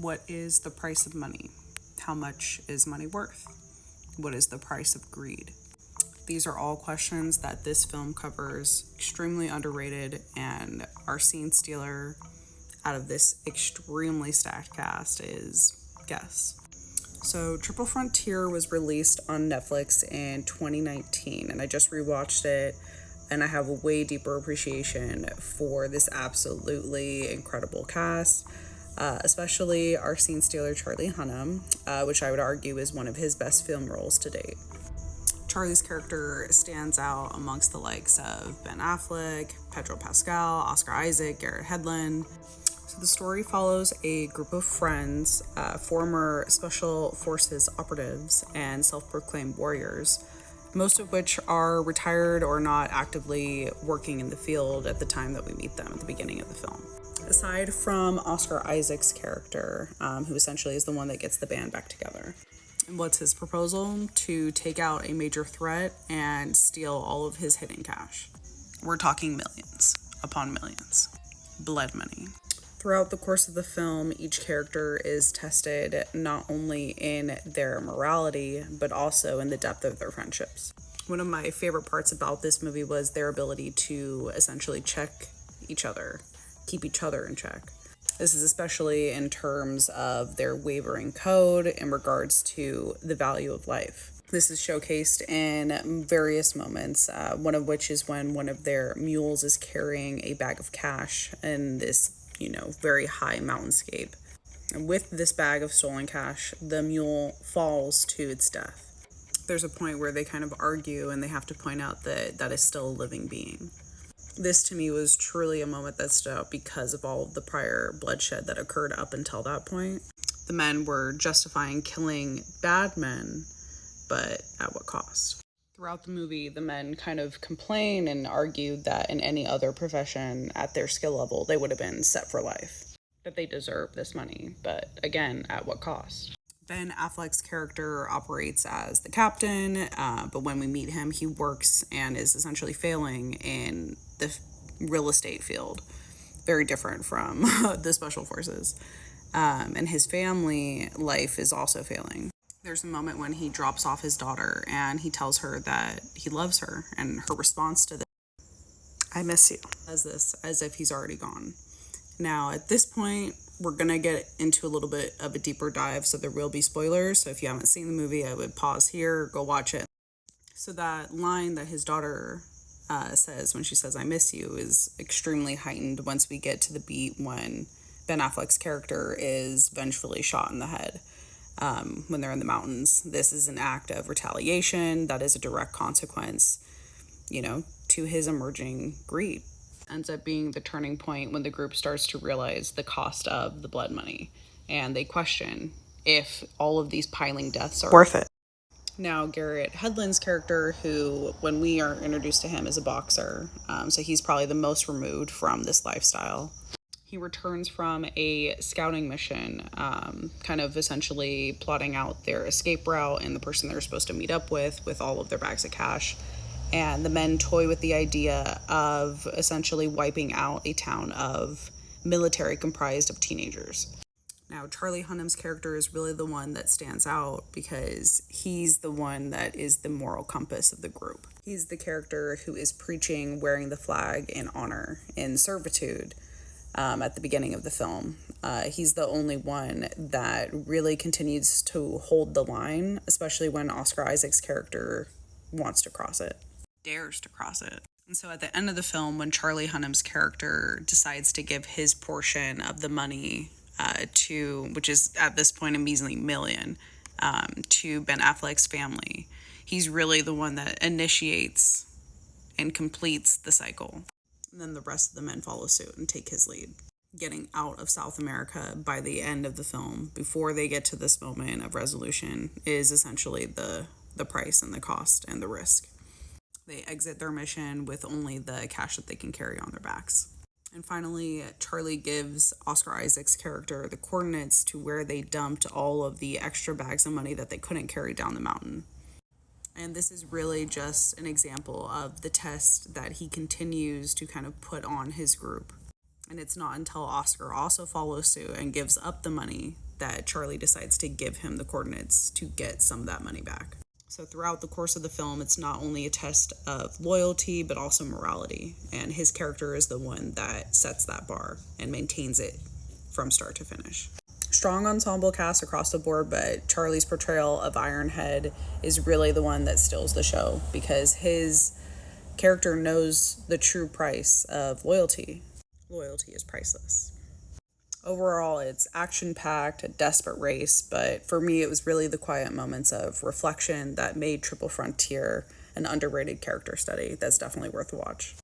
What is the price of money? How much is money worth? What is the price of greed? These are all questions that this film covers, extremely underrated, and our scene stealer out of this extremely stacked cast is Guess. So Triple Frontier was released on Netflix in 2019, and I just rewatched it, and I have a way deeper appreciation for this absolutely incredible cast, especially our scene stealer Charlie Hunnam, which I would argue is one of his best film roles to date. Charlie's character stands out amongst the likes of Ben Affleck, Pedro Pascal, Oscar Isaac, Garrett Hedlund. So the story follows a group of friends, former Special Forces operatives and self-proclaimed warriors, most of which are retired or not actively working in the field at the time that we meet them at the beginning of the film. Aside from Oscar Isaac's character, who essentially is the one that gets the band back together. And what's his proposal? To take out a major threat and steal all of his hidden cash. We're talking millions upon millions. Blood money. Throughout the course of the film, each character is tested not only in their morality, but also in the depth of their friendships. One of my favorite parts about this movie was their ability to essentially check each other, keep each other in check. This is especially in terms of their wavering code in regards to the value of life. This is showcased in various moments, one of which is when one of their mules is carrying a bag of cash in this, very high mountainscape. And with this bag of stolen cash, the mule falls to its death. There's a point where they kind of argue and they have to point out that that is still a living being. This to me was truly a moment that stood out because of all of the prior bloodshed that occurred up until that point. The men were justifying killing bad men, but at what cost? Throughout the movie, the men kind of complain and argued that in any other profession at their skill level, they would have been set for life, that they deserve this money, but again, at what cost? Ben Affleck's character operates as the captain, but when we meet him, he works and is essentially failing in the real estate field. Very different from the Special Forces. And his family life is also failing. There's a moment when he drops off his daughter and he tells her that he loves her, and her response to this, "I miss you," as if he's already gone. Now, at this point, we're going to get into a little bit of a deeper dive, so there will be spoilers. So if you haven't seen the movie, I would pause here, go watch it. So that line that his daughter says when she says, "I miss you," is extremely heightened once we get to the beat when Ben Affleck's character is vengefully shot in the head when they're in the mountains. This is an act of retaliation that is a direct consequence, to his emerging greed. Ends up being the turning point when the group starts to realize the cost of the blood money, and they question if all of these piling deaths are worth it. Now, Garrett Hedlund's character, who, when we are introduced to him, is a boxer, so he's probably the most removed from this lifestyle. He returns from a scouting mission, kind of essentially plotting out their escape route and the person they're supposed to meet up with all of their bags of cash. And the men toy with the idea of essentially wiping out a town of military comprised of teenagers. Now, Charlie Hunnam's character is really the one that stands out because he's the one that is the moral compass of the group. He's the character who is preaching wearing the flag in honor, in servitude, at the beginning of the film. He's the only one that really continues to hold the line, especially when Oscar Isaac's character wants to cross it. Dares to cross it. And so at the end of the film, when Charlie Hunnam's character decides to give his portion of the money which is at this point a measly $1 million, to Ben Affleck's family, he's really the one that initiates and completes the cycle. And then the rest of the men follow suit and take his lead. Getting out of South America by the end of the film, before they get to this moment of resolution, is essentially the price and the cost and the risk. They exit their mission with only the cash that they can carry on their backs. And finally, Charlie gives Oscar Isaac's character the coordinates to where they dumped all of the extra bags of money that they couldn't carry down the mountain. And this is really just an example of the test that he continues to kind of put on his group. And it's not until Oscar also follows suit and gives up the money that Charlie decides to give him the coordinates to get some of that money back. So throughout the course of the film, it's not only a test of loyalty, but also morality. And his character is the one that sets that bar and maintains it from start to finish. Strong ensemble cast across the board, but Charlie's portrayal of Ironhead is really the one that steals the show, because his character knows the true price of loyalty. Loyalty is priceless. Overall, it's action-packed, a desperate race, but for me, it was really the quiet moments of reflection that made Triple Frontier an underrated character study that's definitely worth a watch.